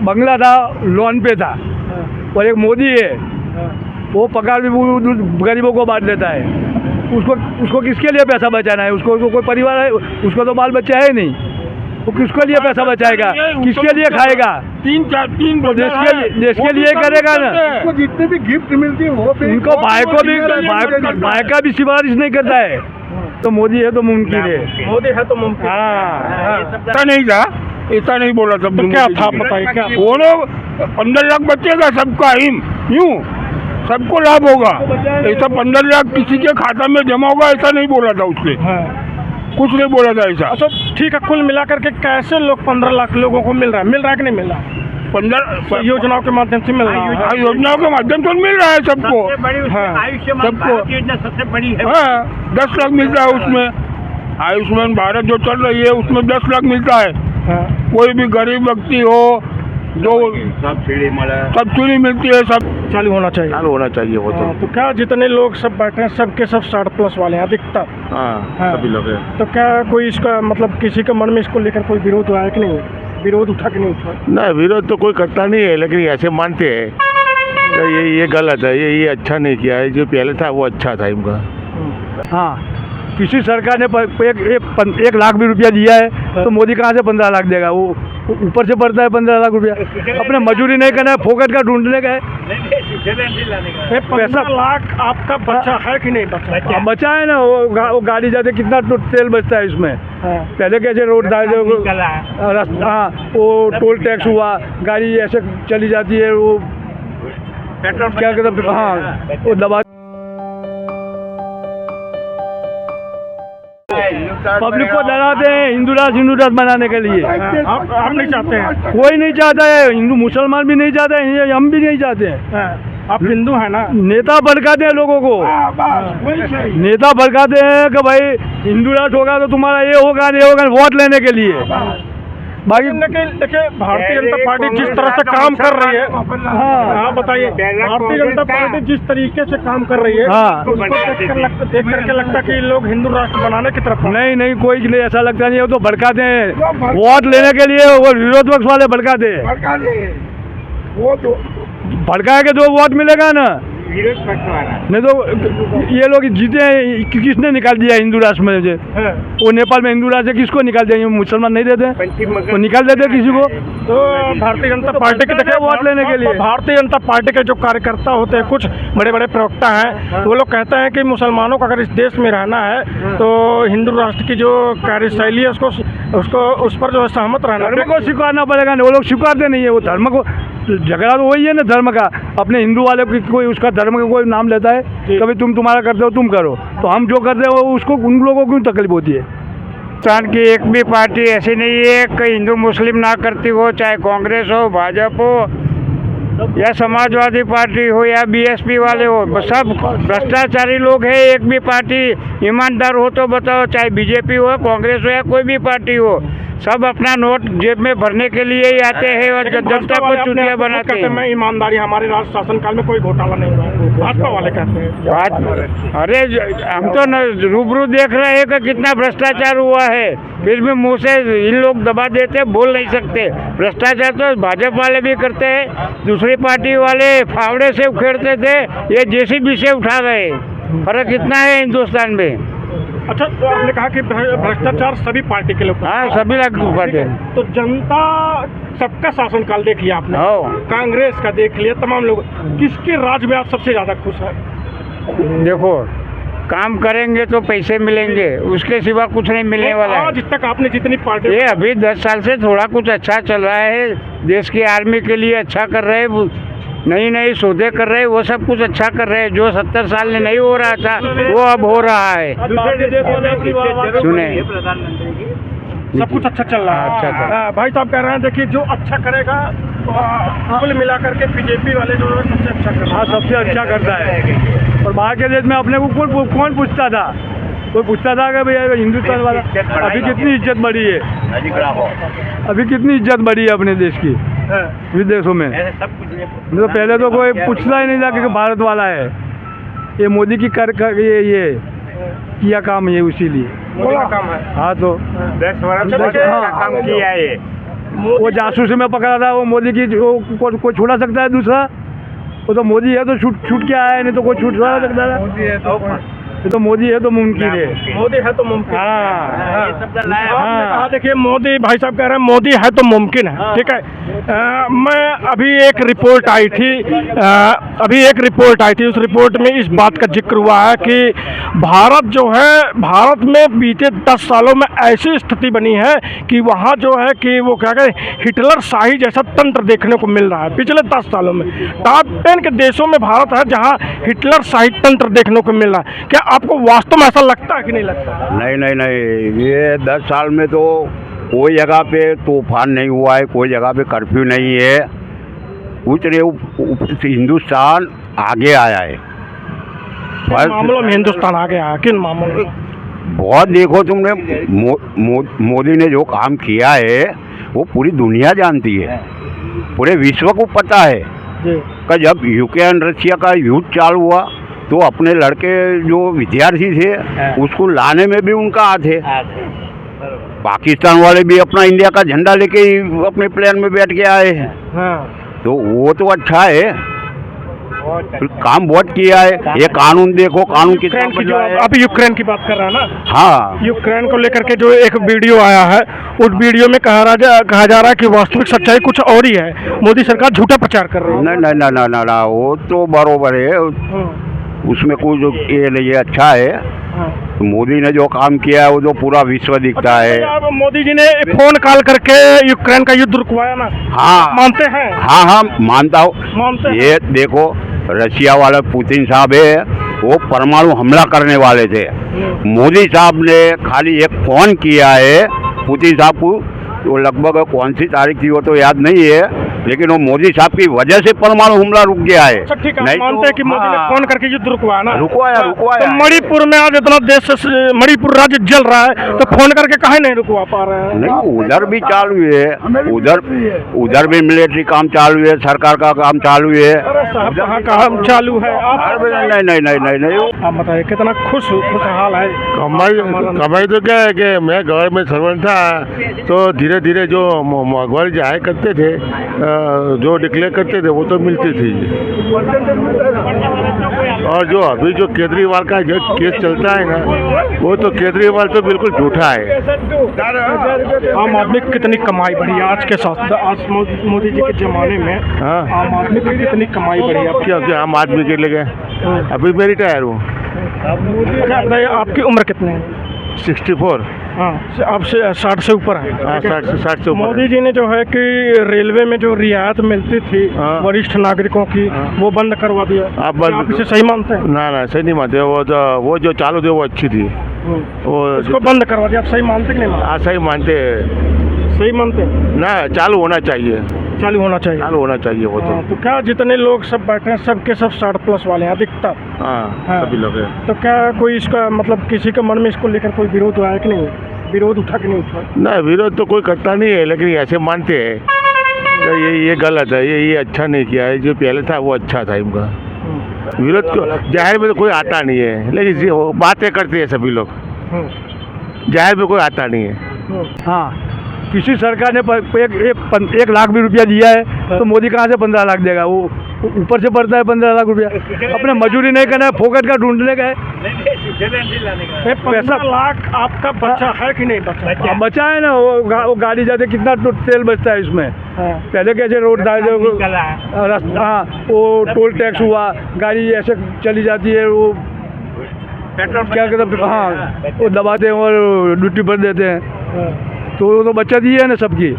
बंगला था लोन पे था, और एक मोदी है वो पगार भी गरीबों को बांट देता है। उसको किसके लिए पैसा बचाना है? उसको कोई परिवार है, उसको तो बाल बच्चा है नहीं, वो किसके लिए पैसा बचाएगा, किसके लिए खाएगा? तीन देश के लिए करेगा ना। उसको जितने भी गिफ्ट मिलती है वो भी उनको भाई का भी सिफारिश नहीं करता है। तो मोदी है तो मुमकिन है, मोदी है तो मुमकिन। ऐसा नहीं था, ऐसा नहीं बोला सब। तो क्या था बताइए? क्या वो लोग 15 लाख बचेगा सबका यूं सबको लाभ होगा, ऐसा 15 लाख किसी के खाता में जमा होगा ऐसा नहीं बोला था उसने। कुछ नहीं बोला था ऐसा। अच्छा ठीक है, कुल मिलाकर के कैसे लोग 15 लाख लोगों को मिल रहा है कि नहीं मिल रहा? 15 योजनाओं के माध्यम से मिल रहा है। योजनाओं के माध्यम से मिल रहा है सबको। सबको सबसे बड़ी है। हाँ 10 लाख मिलता है उसमें। आयुष्मान भारत जो चल रही है उसमें 10 लाख मिलता है। कोई भी गरीब व्यक्ति हो जो सब्सिडी मिलती है, सब चालू होना चाहिए। वो तो क्या जितने लोग सब बैठे हैं सबके सब 60+ वाले हैं अधिकतर? हाँ सभी लोग हैं। तो क्या कोई इसका मतलब किसी के मन में इसको लेकर कोई विरोध हुआ है कि नहीं? विरोध उठा कि नहीं उठा? नहीं, विरोध तो कोई करता नहीं है, लेकिन ऐसे मानते हैं कि ये गलत है, ये अच्छा नहीं किया है, जो पहले था वो अच्छा था इनका। हाँ, किसी सरकार ने एक लाख भी रुपया दिया है तो मोदी कहाँ से 15 लाख देगा? वो ऊपर से पड़ता है 15 लाख रुपया। अपने मजदूरी नहीं करना है, फोकट का ढूंढने का है। 15 लाख आपका बचा है कि नहीं बचा? बचा है ना, वो गाड़ी जाते कितना तेल बचता है इसमें। पहले कैसे रोड था, हाँ वो टोल टैक्स हुआ, गाड़ी ऐसे चली जाती है, वो क्या कहते हैं, हाँ वो दबा पब्लिक को डराते हैं हिंदू राष्ट्र बनाने के लिए। आप नहीं चाहते हैं? कोई नहीं चाहता है, हिंदू मुसलमान भी नहीं चाहते हैं, हम भी नहीं चाहते हैं। आप हिंदू हैं ना? नेता भड़काते हैं लोगों को, नेता भड़काते हैं कि भाई हिंदू राष्ट्र होगा तो तुम्हारा ये होगा, वोट लेने के लिए। बाकी देखिए भारतीय जनता पार्टी जिस तरह से काम कर रही है, हाँ बताइए, भारतीय जनता पार्टी जिस तरीके से काम कर रही है, हाँ देख करके लगता है कि लोग हिंदू राष्ट्र बनाने की तरफ। नहीं कोई नहीं, ऐसा लगता नहीं है। वो तो भड़काते हैं वोट लेने के लिए, वो विरोध पक्ष वाले भड़काते हैं। वो तो भड़का के जो वोट मिलेगा ना, नहीं तो ये लोग जीते हैं, किसने निकाल दिया हिंदू राष्ट्र में से? वो नेपाल में हिंदू राष्ट्र किसको निकाल दिया? मुसलमान नहीं देते, वो निकाल देते किसी को। तो भारतीय जनता पार्टी के देखिए वोट लेने के लिए भारतीय जनता पार्टी के जो कार्यकर्ता होते हैं, कुछ बड़े बड़े प्रवक्ता हैं, वो लोग कहते हैं कि मुसलमानों को अगर इस देश में रहना है तो हिंदू राष्ट्र की जो कार्यशैली है उसको उस पर जो है सहमत रहना, धर्म को स्वीकारना पड़ेगा। वो लोग स्वीकारते नहीं है, वो धर्म को, झगड़ा तो वही है ना धर्म का। अपने हिंदू वाले की कोई उसका धर्म का कोई नाम लेता है, कभी तुम तुम्हारा करते हो तुम करो, तो हम जो करते हो उसको उन लोगों को क्यों तकलीफ होती है? हिंदुस्तान की एक भी पार्टी ऐसी नहीं है कि हिंदू मुस्लिम ना करती हो, चाहे कांग्रेस हो, भाजपा हो या समाजवादी पार्टी हो या बीएसपी वाले हो, सब भ्रष्टाचारी लोग हैं। एक भी पार्टी ईमानदार हो तो बताओ, चाहे बीजेपी हो, कांग्रेस हो या कोई भी पार्टी हो, सब अपना नोट जेब में भरने के लिए ही आते हैं और जनता को चुतिया बनाते हैं। मैं ईमानदारी, हमारे राज शासनकाल में कोई घोटाला नहीं हुआ, भाजपा वाले कहते हैं। अरे हम तो रूबरू देख रहे हैं कि कितना भ्रष्टाचार हुआ है, फिर भी मुंह से इन लोग दबा देते, बोल नहीं सकते। भ्रष्टाचार तो भाजपा वाले भी करते हैं, दूसरी पार्टी वाले फावड़े से उखेड़ते थे, ये जेसीबी से उठा रहे। फर्क इतना है हिंदुस्तान में। अच्छा, तो आपने कहा कि भ्रष्टाचार सभी पार्टी के लोग, हाँ सभी पार्टी। तो जनता सबका शासनकाल देख लिया आपने, कांग्रेस का देख लिया, तमाम लोग, किसके राज में आप सबसे ज्यादा खुश हैं? देखो, काम करेंगे तो पैसे मिलेंगे, उसके सिवा कुछ नहीं मिलने वाला है। आज तक आपने जितनी पार्टी, ये अभी 10 साल से थोड़ा कुछ अच्छा चल रहा है, देश की आर्मी के लिए अच्छा कर रहे हैं, नई सौदे कर रहे हैं, वो सब कुछ अच्छा कर रहे हैं। जो 70 साल में नहीं हो रहा था वो अब हो रहा है। सुने, सब कुछ अच्छा चल रहा है। अच्छा कर भाई साहब कह रहे हैं, देखिए जो अच्छा करेगा कुल मिलाकर के बीजेपी वाले जो है सबसे अच्छा कर रहा है। सबसे अच्छा करता है। और बाहर के देश में अपने को कौन पूछता था? कोई पूछता था कि भैया हिंदुस्तान वाला? अभी कितनी इज्जत बढ़ी है, अभी कितनी इज्जत बढ़ी है अपने देश की विदेशों में। तो पहले तो कोई पूछता ही नहीं था कि भारत वाला है। ये मोदी की ये किया काम है, इसीलिए मोदी का काम है। हाँ, तो 10 वर्ष काम किया है। वो जासूसी में पकड़ा था, वो मोदी की कोई छुड़ा सकता है दूसरा? वो तो मोदी है तो छूट के आया है, नहीं तो कोई छूट थोड़ा सकता है। ये तो मोदी है तो मुमकिन है, मोदी है तो मुमकिन। हाँ आपने कहा, देखिए मोदी भाई साहब कह रहे हैं मोदी है तो मुमकिन है, ठीक है। मैं अभी एक रिपोर्ट आई थी, उस रिपोर्ट में इस बात का जिक्र हुआ है कि भारत में बीते 10 सालों में ऐसी स्थिति बनी है कि वहाँ जो है कि वो क्या कहें, हिटलर शाही जैसा तंत्र देखने को मिल रहा है पिछले 10 सालों में। टॉप 10 के देशों में भारत है जहाँ हिटलर शाही तंत्र देखने को मिल रहा है। क्या आपको वास्तव में ऐसा लगता है कि नहीं लगता? नहीं, ये 10 साल में तो कोई जगह पे तूफान नहीं हुआ है, कोई जगह पे कर्फ्यू नहीं है, कुछ नहीं। हिंदुस्तान आगे आया है। किन मामलों में हिंदुस्तान आगे आया? किन मामलों में? बहुत देखो तुमने, मोदी ने जो काम किया है वो पूरी दुनिया जानती है, पूरे विश्व को पता है कि जब यूक्रेन रशिया का युद्ध चालू हुआ तो अपने लड़के जो विद्यार्थी थे उसको लाने में भी उनका हाथ है। पाकिस्तान वाले भी अपना इंडिया का झंडा लेके ही अपने प्लेन में बैठ के आए हैं। तो वो तो अच्छा है, काम बहुत किया है। ये कानून देखो, कानून कितना बदला है। आप यूक्रेन की बात कर रहे हैं ना? हाँ, यूक्रेन को लेकर के जो एक वीडियो आया है, उस वीडियो में कहा जा रहा है कि वास्तविक सच्चाई कुछ और ही है, मोदी सरकार झूठा प्रचार कर रही है। नहीं, वो तो बरोबर है, उसमें कुछ ये नहीं है, अच्छा है। मोदी ने जो काम किया है वो तो पूरा विश्व दिखता है। अब मोदी जी ने फोन कॉल करके यूक्रेन का युद्ध रुकवाया ना? हाँ, मानते हैं? हाँ, मानता हूँ। मानते ये देखो, रशिया वाले पुतिन साहब है, वो परमाणु हमला करने वाले थे। मोदी साहब ने खाली एक फोन किया है पुतिन साहब को, तो लगभग कौन सी तारीख थी वो तो याद नहीं है, लेकिन वो मोदी साहब की वजह से परमाणु हमला रुक गया है। अच्छा, ठीक है, मानते हैं कि मोदी ने फोन करके युद्ध रुकवाया ना? रुकवाया। तो मणिपुर में आज इतना देश मणिपुर राज्य जल रहा है, तो फोन करके काहे नहीं रुकवा पा रहे हैं? नहीं, उधर भी चालू है, उधर भी मिलिट्री काम चालू है, सरकार का काम चालू है। साहब कहाँ काम चालू है? नहीं। आप बताइए, कितना खुशहाल है? कमाई तो क्या है कि मैं गवर्नमेंट सर्वेंट था, तो धीरे धीरे जो महंगाई जाया करते थे, जो डिक्लेयर करते थे वो तो मिलती थी। और जो अभी जो केजरीवाल का जो केस चलता है ना, वो तो केजरीवाल तो बिल्कुल झूठा है। आम आदमी की कितनी कमाई बढ़ी आज के साथ, आज मोदी जी के जमाने में? हाँ, आम आदमी की कितनी कमाई बढ़ी? क्या आम आदमी के लिए? अभी मैं रिटायर हूँ। आपकी उम्र कितनी है? 64। हाँ, आप 60 से ऊपर है? हाँ, 60 से ऊपर। मोदी जी ने जो है कि रेलवे में जो रियायत मिलती थी वरिष्ठ नागरिकों की, वो बंद करवा दिया। आप इसे सही मानते हैं? ना, सही नहीं मानते। वो जो चालू थी वो अच्छी थी, वो उसको बंद करवा दिया। आप सही मानते कि नहीं मानते? हाँ, सही मानते। सही मानते ना, चालू होना चाहिए। चालू होना चाहिए वो तो क्या जितने लोग सब बैठे हैं सबके सब 60+ वाले हैं अधिकतर? हाँ, सभी लोग हैं। तो क्या कोई इसका मतलब किसी के मन में इसको लेकर कोई विरोध आया कि नहीं? विरोध उठा कि नहीं उठा? ना, विरोध तो कोई करता नहीं है, लेकिन ऐसे मानते हैं तो ये गलत है, ये अच्छा नहीं किया है। जो पहले था वो अच्छा था इनका। विरोध को जाहिर में तो कोई आता नहीं है, लेकिन बातें करते हैं सभी लोग, जाहिर में कोई आता नहीं है। हाँ, किसी सरकार ने 1 लाख भी रुपया दिया है तो मोदी कहाँ से 15 लाख देगा? वो ऊपर से पड़ता है 15 लाख रुपया। अपने मजदूरी नहीं करना है, फोकट का ढूंढने का है। 15 लाख आपका बचा है कि नहीं बचा? बचा है ना, वो गाड़ी जाते कितना तेल बचता है इसमें। पहले कैसे रोड हाँ, वो टोल टैक्स हुआ, गाड़ी ऐसे चली जाती है, वो पेट्रोल क्या कहते, हाँ, वो दबाते हैं और ड्यूटी पर देते हैं, तो वो तो बचत ही है ना सबकी।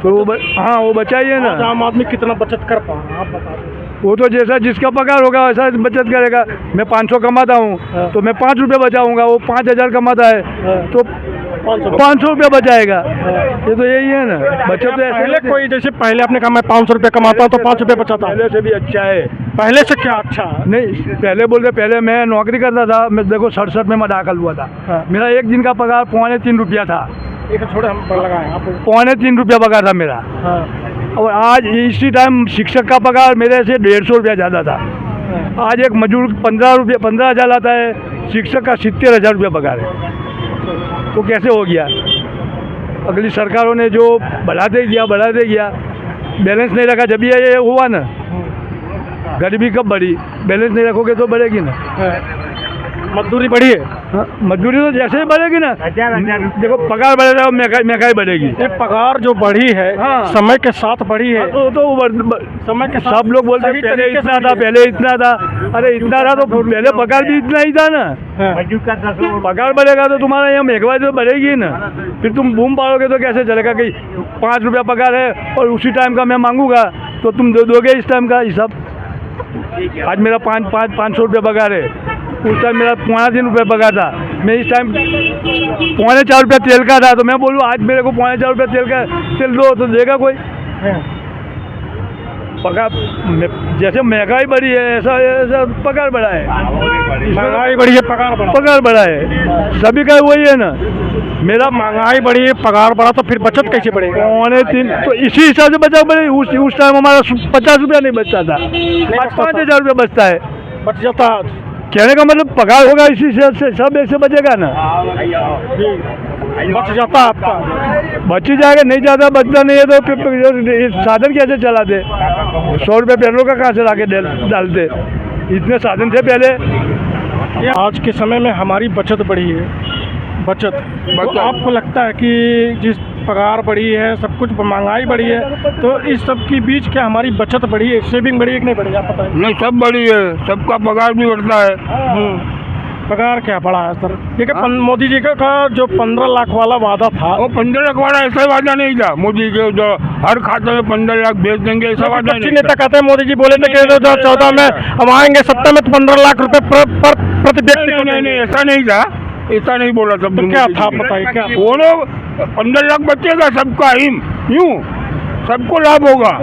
तो हाँ, वो बचा ही है ना। आम आदमी कितना बचत कर पा रहा है आप बता दें? वो तो जैसा जिसका पगार होगा वैसा बचत करेगा। मैं 500 कमाता हूँ तो मैं 5 रुपये बचाऊंगा, वो 5000 कमाता है तो 500 रुपये बचाएगा। ये तो यही है ना, बचत तो पहले कोई जैसे पहले आपने कहा मैं 500 रुपये कमाता हूँ तो 5 रुपये बचाता हूँ, पहले से भी अच्छा है। पहले से क्या अच्छा है? नहीं, पहले बोलते, पहले मैं नौकरी करता था, मैं देखो 67 में मैं दाखिल हुआ था। मेरा एक दिन का पगार 3.25 रुपया था। थोड़ा हम लगाए 3.25 रुपया पगार था मेरा। और आज इसी टाइम शिक्षक का पगार मेरे से 150 रुपया ज़्यादा था। आज एक मजदूर 15,000 लाता है, शिक्षक का 70,000 रुपया पगार है। तो कैसे हो गया? अगली सरकारों ने जो बढ़ाते गया बैलेंस नहीं रखा, जब ये हुआ ना, गरीबी कब बढ़ी? बैलेंस नहीं रखोगे तो बढ़ेगी ना। मजदूरी बढ़ी है। हाँ, मजदूरी तो जैसे ही बढ़ेगी ना, देखो पगार बढ़ेगा और महंगाई बढ़ेगी। ये पगार जो बढ़ी है, हाँ। समय के साथ बढ़ी है। समय के सब लोग बोलते हैं पहले इतना था, पहले इतना था। अरे इतना था तो पहले पगार भी इतना ही था ना। पगार बढ़ेगा तो तुम्हारा यहाँ महंगाई तो बढ़ेगी ना। फिर तुम बूम पाड़ोगे तो कैसे चलेगा कि 5 रुपया पगार है और उसी टाइम का मैं मांगूंगा तो तुम दोगे इस टाइम का हिसाब। आज मेरा 500 रुपया पगार है, उस टाइम मेरा 3.5 रुपये पगार था। मैं इस टाइम 4.25 रुपया तेल का था, तो मैं बोलूँ आज मेरे को 4.25 रुपया तेल दो तो देगा कोई? पगार जैसे महंगाई बढ़ी है ऐसा पगार बढ़ा है। महंगाई बढ़ी है, पगार बढ़ा है, सभी का वही है ना। मेरा महंगाई बढ़ी है, पगार बढ़ा, तो फिर बचत कैसे बढ़ेगा? 3.25 तो इसी हिसाब से बचा बढ़े। उस टाइम हमारा 50 रुपया नहीं बचता था, आज 5,000 रुपया बचता है। बच जाता। कहने का मतलब पगार होगा इसी से सब ऐसे बचेगा ना। बच जाता आपका। बच ही जाएगा, नहीं जाता बचता नहीं है तो फिर साधन कैसे चलाते? 100 रुपये पेट्रोल का कहाँ से लाके डालते? इतने साधन थे पहले। आज के समय में हमारी बचत बढ़ी है। बचत तो आपको लगता है कि जिस पगार बढ़ी है, सब कुछ महंगाई बढ़ी है, तो इस सब के बीच क्या हमारी बचत बढ़ी है, सेविंग बढ़ी है कि नहीं बढ़ी? आप बताइए। नहीं, सब बढ़ी है, सबका पगार भी बढ़ता है। पगार क्या बढ़ा है सर? देखिए मोदी जी का जो 15 लाख वाला वादा था, वो 15 लाख वाला ऐसा वादा नहीं था मोदी के, जो हर खाते में 15 लाख भेज देंगे ऐसा वादा नहीं। नेता कहते हैं मोदी जी बोले थे कि 2014 में हम आएंगे सत्ता में तो 15 लाख रुपए प्रति व्यक्ति। नहीं, ऐसा नहीं था, ऐसा नहीं बोला सब। तो क्या था बताइए? क्या वो लोग 15 लाख बचेगा सबका यूं सबको लाभ होगा,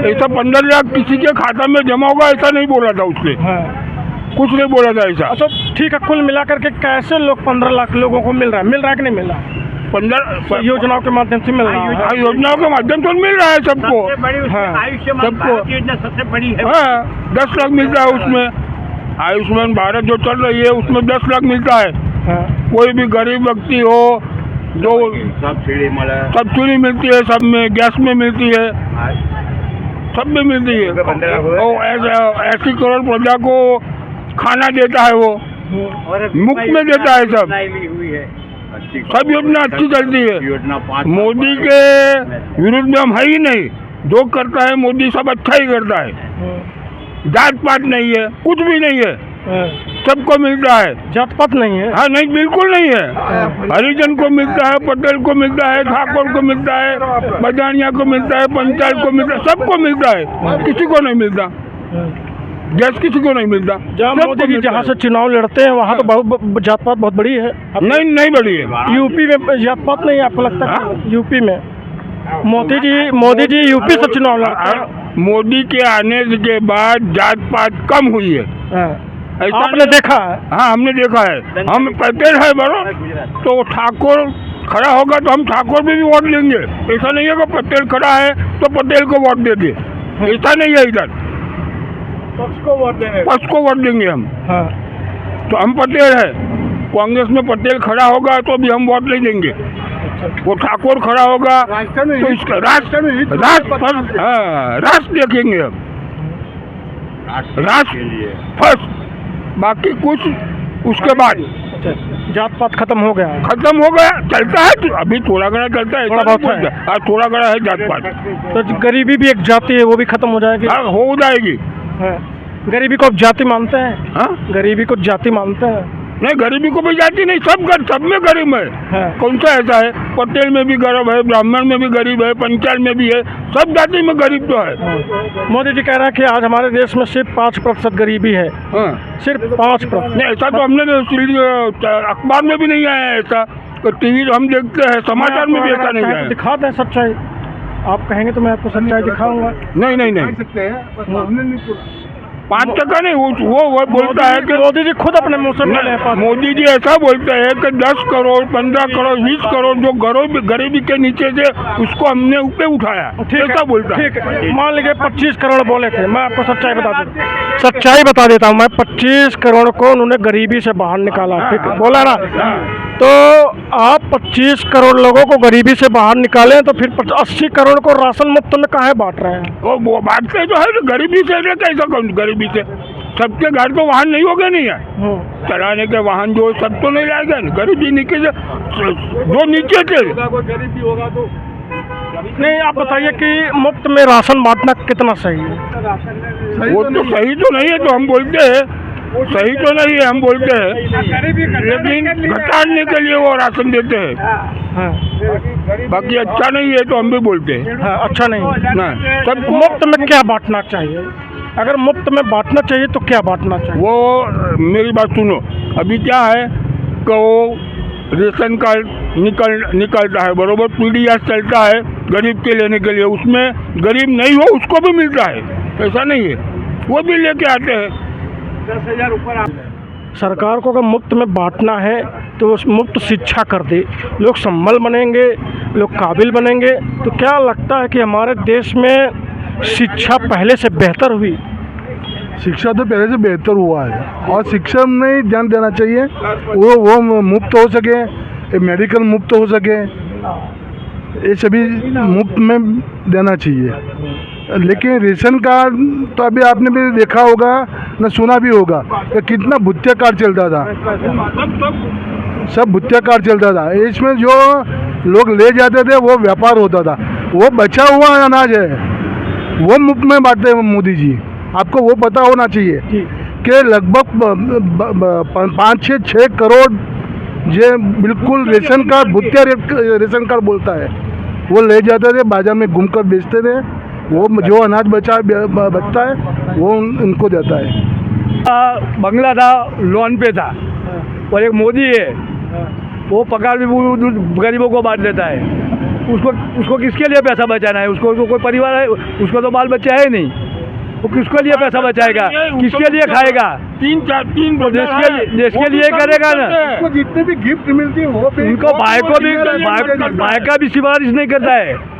ऐसा 15 लाख किसी के खाता में जमा होगा ऐसा नहीं बोला था उसने। कुछ नहीं बोला था ऐसा। अच्छा ठीक है, कुल मिलाकर के कैसे लोग 15 लाख लोगों को मिल रहा है कि नहीं मिल रहा? 15 योजनाओं के माध्यम से मिल रहा है। योजनाओं के माध्यम से मिल रहा है सबको। सबको सबसे बड़ी है। हाँ, 10 लाख मिलता है उसमें। आयुष्मान भारत जो चल रही है उसमें 10 लाख मिलता है। कोई भी गरीब व्यक्ति हो जो सब्सिडी मिलती है, सब में गैस में मिलती है, सब में मिलती है। और 80 करोड़ प्रजा को खाना देता है, वो मुफ्त में देता है। सब योजना अच्छी चलती है। मोदी के विरुद्ध में हम है ही नहीं, जो करता है मोदी सब अच्छा ही करता है। जात पात नहीं है, कुछ भी नहीं है, सबको मिलता है। जात पात नहीं है? हाँ नहीं, बिल्कुल नहीं है। हरिजन को मिलता है, पटेल को मिलता है, ठाकुर को मिलता है, बजानिया को मिलता है, पंचायत को मिलता है, सबको मिलता है। किसी को नहीं मिलता, गैस किसी को नहीं मिलता। जहाँ मोदी जी जहाँ से चुनाव लड़ते हैं वहाँ तो बहुत जात पात बहुत बड़ी है। नहीं बड़ी है। यूपी में जात पात नहीं है, आपको लगता है? यूपी में मोदी जी यूपी से चुनाव लड़ते हैं। मोदी के आने के बाद जात पात कम हुई है। आपने देखा है? हाँ, हमने देखा है। हम पटेल है बड़ो, तो ठाकुर खड़ा होगा तो हम ठाकुर में भी वोट देंगे। ऐसा नहीं है कि पटेल खड़ा है तो पटेल को वोट दे दे, ऐसा नहीं है। इधर पक्ष को वोट देंगे हम। हाँ। तो हम पटेल है, कांग्रेस में पटेल खड़ा होगा तो भी हम वोट नहीं देंगे। वो ठाकुर खड़ा होगा तो इसका राष्ट्र देखेंगे हम, राष्ट्र फर्स्ट, बाकी कुछ उसके बाद। जात पात खत्म हो गया? खत्म हो गया, चलता है तो अभी थोड़ा घड़ा चलता है, थोड़ा बहुत है, थोड़ा घड़ा है जात पात। तो गरीबी भी एक जाति है, वो भी खत्म हो जाएगी? हाँ, हो जाएगी। गरीबी को जाति मानते हैं? हाँ, गरीबी को जाति मानते हैं? नहीं, गरीबी को भी जाति नहीं, सब में गरीब है। कौन सा ऐसा है? पटेल में भी गरीब है, ब्राह्मण में भी गरीब है, पंचाल में भी है, सब जाति में गरीब तो है। मोदी जी कह रहे हैं कि आज हमारे देश में सिर्फ 5% गरीबी है। सिर्फ 5%? नहीं, ऐसा तो हमने अखबार में भी नहीं आया ऐसा। तो टीवी हम देखते हैं, समाचार में भी ऐसा नहीं आया। दिखा दें सच्चाई, आप कहेंगे तो मैं आपको सच्चाई दिखाऊंगा। नहीं 5% नहीं, वो बोलता है कि मोदी जी खुद अपने मुंह से बोले हैं। मोदी जी ऐसा बोलते हैं कि 10 करोड़ 15 करोड़ 20 करोड़ जो गरीबी के नीचे से उसको हमने ऊपर उठाया, ऐसा बोलता है। ठीक है, मान लीजिए 25 करोड़ बोले थे, मैं आपको सच्चाई बता देता हूँ मैं, 25 करोड़ को उन्होंने गरीबी से बाहर निकाला, ठीक है, बोला ना। तो आप 25 करोड़ लोगों को गरीबी से बाहर निकालें तो फिर 80 करोड़ को राशन मुफ्त में काहे बांट रहे हैं? वो बांटते तो है गरीबी से, कैसा कहूँ गरीबी से? सबके घर तो वाहन नहीं होगा, नहीं है चलाने के वाहन जो सब तो नहीं लाएगा। गरीबी नीचे से जो नीचे थे गरीबी होगा तो नहीं, आप बताइए कि मुफ्त में राशन बांटना कितना सही है? वो तो सही तो नहीं है, तो हम बोलते हैं सही तो नहीं है, हम बोलते हैं, लेकिन घटाने के लिए वो राशन देते हैं। बाकी अच्छा नहीं है तो हम भी बोलते हैं अच्छा नहीं ना। सब मुफ्त में क्या बांटना चाहिए? अगर मुफ्त में बांटना चाहिए तो क्या बांटना चाहिए? वो मेरी बात सुनो, अभी क्या है कि वो रेशन कार्ड निकलता है बरोबर, पीडीएस चलता है गरीब के लेने के लिए, उसमें गरीब नहीं हो उसको भी मिलता है, ऐसा नहीं है, वो भी लेके आते हैं। 10,000 ऊपर सरकार को अगर मुफ्त में बांटना है तो उस मुफ्त शिक्षा कर दे, लोग संभल बनेंगे, लोग काबिल बनेंगे। तो क्या लगता है कि हमारे देश में शिक्षा पहले से बेहतर हुई? शिक्षा तो पहले से बेहतर हुआ है और शिक्षा में ध्यान देना चाहिए, वो मुफ्त हो सके, मेडिकल मुफ्त हो सके, ये सभी मुफ्त में देना चाहिए। लेकिन रेशन कार्ड तो अभी आपने भी देखा होगा न सुना भी होगा कि कितना भुतिया कार्ड चलता था, सब भुतिया कार्ड चलता था। इसमें जो लोग ले जाते थे वो व्यापार होता था, वो बचा हुआ अनाज है वो मुफ्त में बांटते हैं मोदी जी। आपको वो पता होना चाहिए कि लगभग 5-6 करोड़ जो बिल्कुल रेशन कार्ड भुतिया रेशन कार्ड बोलता है वो ले जाते थे, बाजार में घूमकर बेचते थे, वो जो अनाज बचता है वो उनको देता है। बंगला था, लोन पे था, और एक मोदी है वो पगार भी गरीबों को बांट देता है। उसको किसके लिए पैसा बचाना है? उसको कोई परिवार है, उसको तो बाल बच्चा है नहीं, वो किसके लिए पैसा बचाएगा, किसके लिए खाएगा? 3 देश के लिए करेगा ना। उसको जितने भी गिफ्ट मिलती है वो भी उनको भाई का भी सिफारिश नहीं करता है।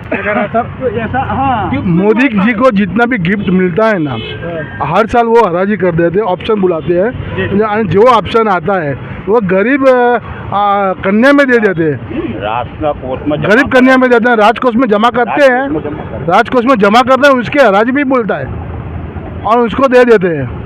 ऐसा हाँ, मोदी जी को जितना भी गिफ्ट मिलता है ना, हर साल वो हराजी कर देते हैं, ऑप्शन बुलाते हैं, जो ऑप्शन आता है वो गरीब कन्या में दे देते हैं, गरीब कन्या में देते हैं, राजकोष में जमा करते हैं, राजकोष में जमा करते हैं, उसके हराजी भी बोलता है और उसको दे देते हैं।